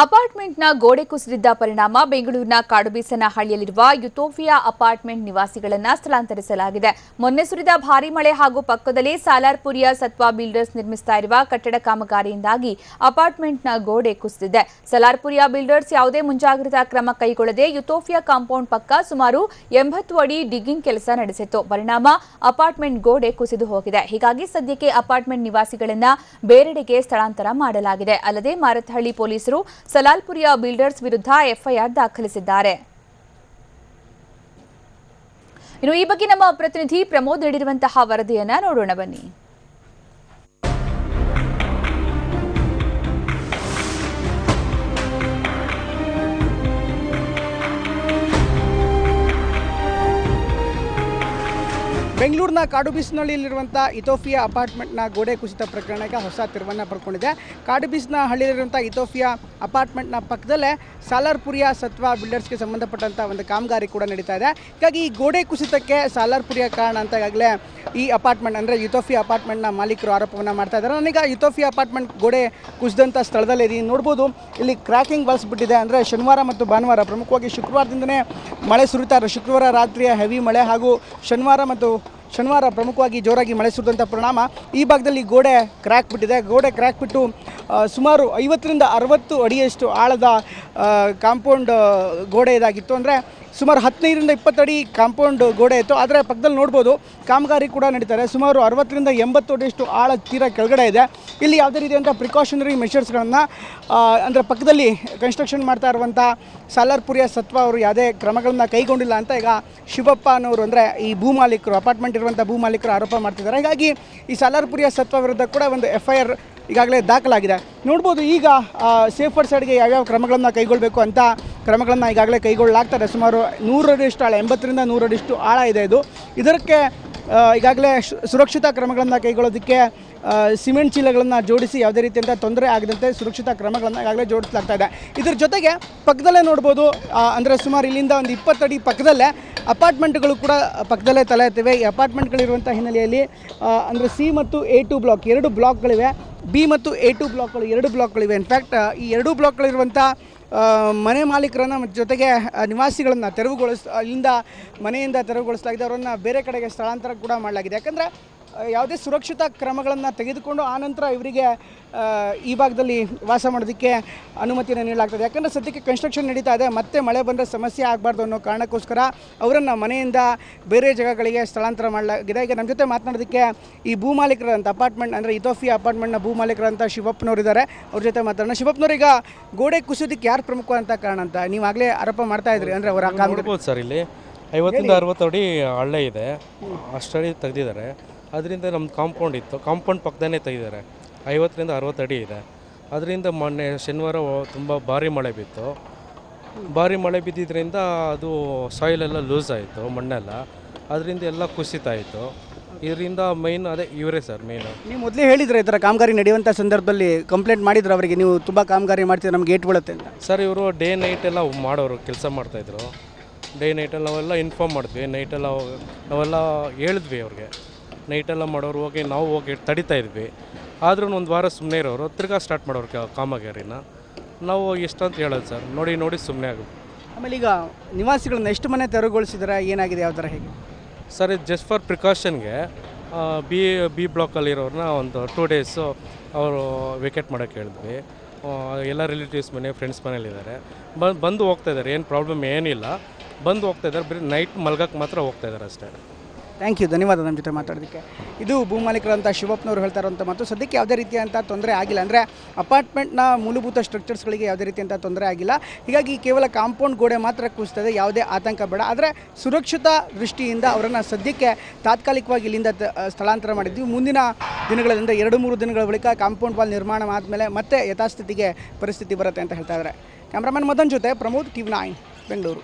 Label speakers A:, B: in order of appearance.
A: ಅಪಾರ್ಟ್ಮೆಂಟ್ನ ಗೋಡೆ ಕುಸಿದಿದ್ದ ಪರಿಣಾಮ ಬೆಂಗಳೂರಿನ ಕಾಡುಬೀಸನಹಳ್ಳಿಯಲ್ಲಿರುವ ಯುಟೋಪಿಯಾ ಅಪಾರ್ಟ್ಮೆಂಟ್ ನಿವಾಸಿಗಳನ್ನು ಸ್ಥಳಾಂತರಿಸಲಾಗಿದೆ. ಮೊನ್ನೆ ಸುರಿದ ಭಾರೀ ಮಳೆ ಹಾಗೂ ಪಕ್ಕದಲ್ಲಿ ಸಾಲಾರ್ಪುರಿಯ ಸತ್ವ ಬಿಲ್ಡರ್ಸ್ ನಿರ್ಮಿಸ್ತಾ ಇರುವ ಕಟ್ಟಡ ಕಾಮಗಾರಿಯಿಂದಾಗಿ ಅಪಾರ್ಟ್ಮೆಂಟ್ನ ಗೋಡೆ ಕುಸಿದಿದೆ. ಸಾಲಾರ್ಪುರಿಯ ಬಿಲ್ಡರ್ಸ್ ಯಾವುದೇ ಮುಂಜಾಗ್ರತಾ ಕ್ರಮ ಕೈಗೊಳ್ಳದೆ ಯುಟೋಪಿಯಾ ಕಾಂಪೌಂಡ್ ಪಕ್ಕ ಸುಮಾರು 80 ಅಡಿ ಡಿಗ್ಗಿಂಗ್ ಕೆಲಸ ನಡೆಸಿತ್ತು. ಪರಿಣಾಮ ಅಪಾರ್ಟ್ಮೆಂಟ್ ಗೋಡೆ ಕುಸಿದು ಹೋಗಿದೆ. ಹೀಗಾಗಿ ಸದ್ಯಕ್ಕೆ ಅಪಾರ್ಟ್ಮೆಂಟ್ ನಿವಾಸಿಗಳನ್ನು ಬೇರೆಡೆಗೆ ಸ್ಥಳಾಂತರ ಮಾಡಲಾಗಿದೆ. ಅಲ್ಲದೆ ಮಾರತ್ತಹಳ್ಳಿ ಪೊಲೀಸರು ಸಾಲಾರ್ಪುರಿಯ ಬಿಲ್ಡರ್ಸ್ ವಿರುದ್ಧ ಎಫ್ಐಆರ್ ದಾಖಲಿಸಿದ್ದಾರೆ. ಇನ್ನು ಈ ಬಗ್ಗೆ ನಮ್ಮ ಪ್ರತಿನಿಧಿ ಪ್ರಮೋದ್ ನೀಡಿರುವಂತಹ ವರದಿಯನ್ನ ನೋಡೋಣ ಬನ್ನಿ.
B: ಬೆಂಗಳೂರಿನ ಕಾಡುಬೀಸನಹಳ್ಳಿಯಲ್ಲಿರುವಂಥ ಇಥೋಪಿಯಾ ಅಪಾರ್ಟ್ಮೆಂಟ್ನ ಗೋಡೆ ಕುಸಿತ ಪ್ರಕರಣಕ್ಕೆ ಹೊಸ ತಿರುವನ್ನು ಪಡ್ಕೊಂಡಿದೆ. ಕಾಡುಬೀಸನಹಳ್ಳಿಯಲ್ಲಿರುವಂಥ ಇಥೋಪಿಯಾ ಅಪಾರ್ಟ್ಮೆಂಟ್ನ ಪಕ್ಕದಲ್ಲೇ ಸಾಲಾರ್ಪುರಿಯ ಸತ್ವ ಬಿಲ್ಡರ್ಸ್ಗೆ ಸಂಬಂಧಪಟ್ಟಂಥ ಒಂದು ಕಾಮಗಾರಿ ಕೂಡ ನಡೀತಾ ಇದೆ. ಹೀಗಾಗಿ ಈ ಗೋಡೆ ಕುಸಿತಕ್ಕೆ ಸಾಲಾರ್ಪುರಿಯ ಕಾರಣ ಅಂತ ಈಗಾಗಲೇ ಈ ಅಪಾರ್ಟ್ಮೆಂಟ್ ಅಂದರೆ ಇಥೋಪಿಯಾ ಅಪಾರ್ಟ್ಮೆಂಟ್ನ ಮಾಲೀಕರು ಆರೋಪವನ್ನು ಮಾಡ್ತಾ ಇದ್ದಾರೆ. ನಾನೀಗ ಇಥೋಪಿಯಾ ಅಪಾರ್ಟ್ಮೆಂಟ್ ಗೋಡೆ ಕುಸಿದಂಥ ಸ್ಥಳದಲ್ಲಿ ಇದೀನಿ. ನೋಡ್ಬೋದು ಇಲ್ಲಿ ಕ್ರ್ಯಾಕಿಂಗ್ ಬಳಸ್ಬಿಟ್ಟಿದೆ. ಅಂದರೆ ಶನಿವಾರ ಮತ್ತು ಭಾನುವಾರ, ಪ್ರಮುಖವಾಗಿ ಶುಕ್ರವಾರದಿಂದನೇ ಮಳೆ ಸುರಿತಾ ಇದೆ. ಶುಕ್ರವಾರ ರಾತ್ರಿಯ ಹೆವಿ ಮಳೆ ಹಾಗೂ ಶನಿವಾರ ಪ್ರಮುಖವಾಗಿ ಜೋರಾಗಿ ಮಳೆ ಸುರಿದಂಥ ಪರಿಣಾಮ ಈ ಭಾಗದಲ್ಲಿ ಗೋಡೆ ಕ್ರ್ಯಾಕ್ ಬಿಟ್ಟಿದೆ. ಗೋಡೆ ಕ್ರ್ಯಾಕ್ ಬಿಟ್ಟು ಸುಮಾರು 50ರಿಂದ 60 ಅಡಿಯಷ್ಟು ಆಳದ ಕಾಂಪೌಂಡ್ ಗೋಡೆ ಇದಾಗಿತ್ತು. ಅಂದರೆ ಸುಮಾರು 15ರಿಂದ 20 ಅಡಿ ಕಾಂಪೌಂಡ್ ಗೋಡೆ ಇತ್ತು. ಆದರೆ ಪಕ್ಕದಲ್ಲಿ ನೋಡ್ಬೋದು ಕಾಮಗಾರಿ ಕೂಡ ನಡೀತಾರೆ. ಸುಮಾರು 60ರಿಂದ 80 ಅಡಿಯಷ್ಟು ಆಳ ತೀರ ಕೆಳಗಡೆ ಇದೆ. ಇಲ್ಲಿ ಯಾವುದೇ ರೀತಿಯಂಥ ಪ್ರಿಕಾಷನರಿ ಮೆಷರ್ಸ್ಗಳನ್ನು ಅಂದರೆ ಪಕ್ಕದಲ್ಲಿ ಕನ್ಸ್ಟ್ರಕ್ಷನ್ ಮಾಡ್ತಾ ಇರುವಂಥ ಸಾಲಾರ್ಪುರಿಯ ಸತ್ವ ಅವರು ಯಾವುದೇ ಕ್ರಮಗಳನ್ನು ಕೈಗೊಂಡಿಲ್ಲ ಅಂತ ಈಗ ಶಿವಪ್ಪ ಅನ್ನೋರು ಅಂದರೆ ಈ ಭೂಮಾಲೀಕರು, ಅಪಾರ್ಟ್ಮೆಂಟ್ ಇರುವಂಥ ಭೂಮಾಲೀಕರು ಆರೋಪ ಮಾಡ್ತಿದ್ದಾರೆ. ಹೀಗಾಗಿ ಈ ಸಾಲಾರ್ಪುರಿಯ ಸತ್ವ ವಿರುದ್ಧ ಕೂಡ ಒಂದು ಎಫ್ಐಆರ್ ಈಗಾಗಲೇ ದಾಖಲಾಗಿದೆ. ನೋಡ್ಬೋದು ಈಗ ಸೇಫರ್ ಸೈಡ್ಗೆ ಯಾವ್ಯಾವ ಕ್ರಮಗಳನ್ನು ಕೈಗೊಳ್ಳಬೇಕು ಅಂತ ಕ್ರಮಗಳನ್ನು ಈಗಾಗಲೇ ಕೈಗೊಳ್ಳಲಾಗ್ತದೆ. ಸುಮಾರು 100 ಅಡಿಯಷ್ಟು ಆಳ, 80ರಿಂದ 100 ಅಡಿಯಷ್ಟು ಆಳ ಇದೆ ಇದು. ಇದಕ್ಕೆ ಈಗಾಗಲೇ ಸುರಕ್ಷಿತ ಕ್ರಮಗಳನ್ನು ಕೈಗೊಳ್ಳೋದಕ್ಕೆ ಸಿಮೆಂಟ್ ಚೀಲಗಳನ್ನು ಜೋಡಿಸಿ ಯಾವುದೇ ರೀತಿಯಂಥ ತೊಂದರೆ ಆಗದಂತೆ ಸುರಕ್ಷಿತ ಕ್ರಮಗಳನ್ನು ಈಗಾಗಲೇ ಜೋಡಿಸಲಾಗ್ತಾ ಇದೆ. ಇದ್ರ ಜೊತೆಗೆ ಪಕ್ಕದಲ್ಲೇ ನೋಡ್ಬೋದು ಅಂದರೆ ಸುಮಾರು ಇಲ್ಲಿಂದ ಒಂದು 20 ಅಡಿ ಪಕ್ಕದಲ್ಲೇ ಅಪಾರ್ಟ್ಮೆಂಟ್ಗಳು ಕೂಡ ಪಕ್ಕದಲ್ಲೇ ತಲೆ ಎತ್ತಿವೆ. ಈ ಅಪಾರ್ಟ್ಮೆಂಟ್ಗಳಿರುವಂಥ ಹಿನ್ನೆಲೆಯಲ್ಲಿ ಅಂದರೆ ಸಿ ಮತ್ತು A2 ಬ್ಲಾಕ್ 2 ಬ್ಲಾಕ್ಗಳಿವೆ. ಬಿ ಮತ್ತು A2 ಬ್ಲಾಕ್ಗಳು 2 ಬ್ಲಾಕ್ಗಳಿವೆ. ಇನ್ಫ್ಯಾಕ್ಟ್ ಈ 2 ಬ್ಲಾಕ್ಗಳಿರುವಂಥ ಮನೆ ಮಾಲೀಕರನ್ನು ಮತ್ತು ಜೊತೆಗೆ ನಿವಾಸಿಗಳನ್ನು ಇಲ್ಲಿಂದ ಮನೆಯಿಂದ ತೆರವುಗೊಳಿಸಲಾಗಿದೆ. ಅವರನ್ನು ಬೇರೆ ಕಡೆಗೆ ಸ್ಥಳಾಂತರ ಕೂಡ ಮಾಡಲಾಗಿದೆ. ಯಾಕಂದರೆ ಯಾವುದೇ ಸುರಕ್ಷಿತ ಕ್ರಮಗಳನ್ನು ತೆಗೆದುಕೊಂಡು ಆನಂತರ ಇವರಿಗೆ ಈ ಭಾಗದಲ್ಲಿ ವಾಸ ಮಾಡೋದಕ್ಕೆ ಅನುಮತಿಯನ್ನು ನೀಡಲಾಗ್ತದೆ. ಯಾಕಂದರೆ ಸದ್ಯಕ್ಕೆ ಕನ್ಸ್ಟ್ರಕ್ಷನ್ ನಡೀತಾ ಇದೆ. ಮತ್ತೆ ಮಳೆ ಬಂದರೆ ಸಮಸ್ಯೆ ಆಗಬಾರ್ದು ಅನ್ನೋ ಕಾರಣಕ್ಕೋಸ್ಕರ ಅವರನ್ನು ಮನೆಯಿಂದ ಬೇರೆ ಜಾಗಗಳಿಗೆ ಸ್ಥಳಾಂತರ ಮಾಡಲಾಗಿದೆ. ಈಗ ನಮ್ಮ ಜೊತೆ ಮಾತನಾಡೋದಕ್ಕೆ ಈ ಭೂಮಾಲೀಕರಂಥ ಅಪಾರ್ಟ್ಮೆಂಟ್ ಅಂದರೆ ಇಥೋಪಿಯಾ ಅಪಾರ್ಟ್ಮೆಂಟ್ನ ಭೂಮಾಲೀಕರಂಥ ಶಿವಪ್ಪನವರಿದ್ದಾರೆ. ಅವ್ರ ಜೊತೆ ಮಾತಾಡೋಣ. ಶಿವಪ್ಪನವ್ರು, ಈಗ ಗೋಡೆ ಕುಸಿಯೋದಕ್ಕೆ ಯಾರು ಪ್ರಮುಖವಂತ ಕಾರಣ ಅಂತ ನೀವಾಗಲೇ ಆರೋಪ ಮಾಡ್ತಾ ಇದ್ರಿ. ಅಂದರೆ ಅವರ
C: ನೋಡ್ಬೋದು ಸರ್, ಇಲ್ಲಿ 50ರಿಂದ 60 ಅಡಿ ಹಳ್ಳ ಇದೆ, ಅಷ್ಟಡಿ ತೆಗೆದಿದ್ದಾರೆ. ಅದರಿಂದ ನಮ್ಮ ಕಾಂಪೌಂಡ್ ಇತ್ತು, ಕಾಂಪೌಂಡ್ ಪಕ್ಕದಲ್ಲೇ ತೆಗೆದಿದ್ದಾರೆ. 50ರಿಂದ 60 ಅಡಿ ಇದೆ. ಅದರಿಂದ ಮೊನ್ನೆ ಶನಿವಾರ ತುಂಬ ಭಾರಿ ಮಳೆ ಬಿತ್ತು. ಭಾರಿ ಮಳೆ ಬಿದ್ದಿದ್ದರಿಂದ ಅದು ಸಾಯಿಲೆಲ್ಲ ಲೂಸ್ ಆಯಿತು, ಮಣ್ಣೆಲ್ಲ. ಅದರಿಂದ ಎಲ್ಲ ಕುಸಿತಾ ಇತ್ತು. ಇದರಿಂದ ಮೈನ್ ಅದೇ ಇವರೇ ಸರ್ ಮೇಯ್ನು.
B: ನೀವು ಮೊದಲೇ ಹೇಳಿದ್ರೆ ಈ ಥರ ಕಾಮಗಾರಿ ನಡೆಯುವಂಥ ಸಂದರ್ಭದಲ್ಲಿ ಕಂಪ್ಲೇಂಟ್ ಮಾಡಿದ್ರು ಅವರಿಗೆ, ನೀವು ತುಂಬ ಕಾಮಗಾರಿ ಮಾಡ್ತೀವಿ ನಮ್ಗೆ ಗೇಟ್ ಬೀಳುತ್ತೆ ಅಂತ.
C: ಸರ್ ಇವರು ಡೇ ನೈಟ್ ಎಲ್ಲ ಮಾಡೋರು, ಕೆಲಸ ಮಾಡ್ತಾಯಿದ್ರು. ಡೇ ನೈಟಲ್ಲಿ ನಾವೆಲ್ಲ ಇನ್ಫಾರ್ಮ್ ಮಾಡಿದ್ವಿ. ನೈಟೆಲ್ಲ ನಾವೆಲ್ಲ ಹೇಳಿದ್ವಿ ಅವ್ರಿಗೆ. ನೈಟೆಲ್ಲ ಮಾಡೋರು ನಾವು ಹೋಗಿ ತಡಿತಾ ಇದ್ವಿ. ಆದ್ರೂ ಒಂದು ವಾರ ಸುಮ್ಮನೆ ಇರೋರು, ತಿರ್ಗಾ ಸ್ಟಾರ್ಟ್ ಮಾಡೋರು ಕಾಮಗಾರಿನ. ನಾವು ಎಷ್ಟಂತ ಹೇಳೋದು ಸರ್, ನೋಡಿ ಸುಮ್ಮನೆ ಆಗೋದು.
B: ಆಮೇಲೆ ಈಗ ನಿವಾಸಿಗಳನ್ನ ಎಷ್ಟು ಮನೆ ತೆರವುಗೊಳಿಸಿದ್ರೆ ಏನಾಗಿದೆ, ಯಾವ ಥರ ಹೇಗೆ
C: ಸರ್? ಇದು ಜಸ್ಟ್ ಫಾರ್ ಪ್ರಿಕಾಷನ್ಗೆ ಬಿ ಬ್ಲಾಕಲ್ಲಿರೋರನ್ನ ಒಂದು 2 ಡೇಸು ಅವರು ವೆಕೇಟ್ ಮಾಡೋಕ್ಕೆ ಹೇಳಿದ್ವಿ. ಎಲ್ಲ ರಿಲೇಟಿವ್ಸ್ ಮನೆ, ಫ್ರೆಂಡ್ಸ್ ಮನೇಲಿದ್ದಾರೆ. ಬಂದು ಹೋಗ್ತಾಯಿದ್ದಾರೆ, ಏನು ಪ್ರಾಬ್ಲಮ್ ಏನಿಲ್ಲ. ಬಂದು ಹೋಗ್ತಾಯಿದ್ದಾರೆ, ಬರೀ ನೈಟ್ ಮಲ್ಗಕ್ಕೆ ಮಾತ್ರ ಹೋಗ್ತಾಯಿದ್ದಾರೆ ಅಷ್ಟೇ.
B: ಥ್ಯಾಂಕ್ ಯು, ಧನ್ಯವಾದ ನಮ್ಮ ಜೊತೆ ಮಾತಾಡೋದಕ್ಕೆ. ಇದು ಭೂಮಾಲೀಕರಂಥ ಶಿವಪ್ಪನವರು ಹೇಳ್ತಾ ಇರುವಂಥ ಮತ್ತು ಸದ್ಯಕ್ಕೆ ಯಾವುದೇ ರೀತಿಯಂಥ ತೊಂದರೆ ಆಗಿಲ್ಲ. ಅಂದರೆ ಅಪಾರ್ಟ್ಮೆಂಟ್ನ ಮೂಲಭೂತ ಸ್ಟ್ರಕ್ಚರ್ಸ್ಗಳಿಗೆ ಯಾವುದೇ ರೀತಿಯಂಥ ತೊಂದರೆ ಆಗಿಲ್ಲ. ಹೀಗಾಗಿ ಕೇವಲ ಕಾಂಪೌಂಡ್ ಗೋಡೆ ಮಾತ್ರ ಕುಸಿತದೆ, ಯಾವುದೇ ಆತಂಕ ಬೇಡ. ಆದರೆ ಸುರಕ್ಷಿತ ದೃಷ್ಟಿಯಿಂದ ಅವರನ್ನು ಸದ್ಯಕ್ಕೆ ತಾತ್ಕಾಲಿಕವಾಗಿ ಇಲ್ಲಿಂದ ಸ್ಥಳಾಂತರ ಮಾಡಿದ್ವಿ. ಮುಂದಿನ ದಿನಗಳಲ್ಲಿ 2-3 ದಿನಗಳ ಬಳಿಕ ಕಾಂಪೌಂಡ್ ವಾಲ್ ನಿರ್ಮಾಣ ಆದಮೇಲೆ ಮತ್ತೆ ಯಥಾಸ್ಥಿತಿಗೆ ಪರಿಸ್ಥಿತಿ ಬರುತ್ತೆ ಅಂತ ಹೇಳ್ತಾ ಇದ್ದಾರೆ. ಕ್ಯಾಮ್ರಾಮನ್ ಮದನ್ ಜೊತೆ ಪ್ರಮೋದ್, TV9 ಬೆಂಗಳೂರು.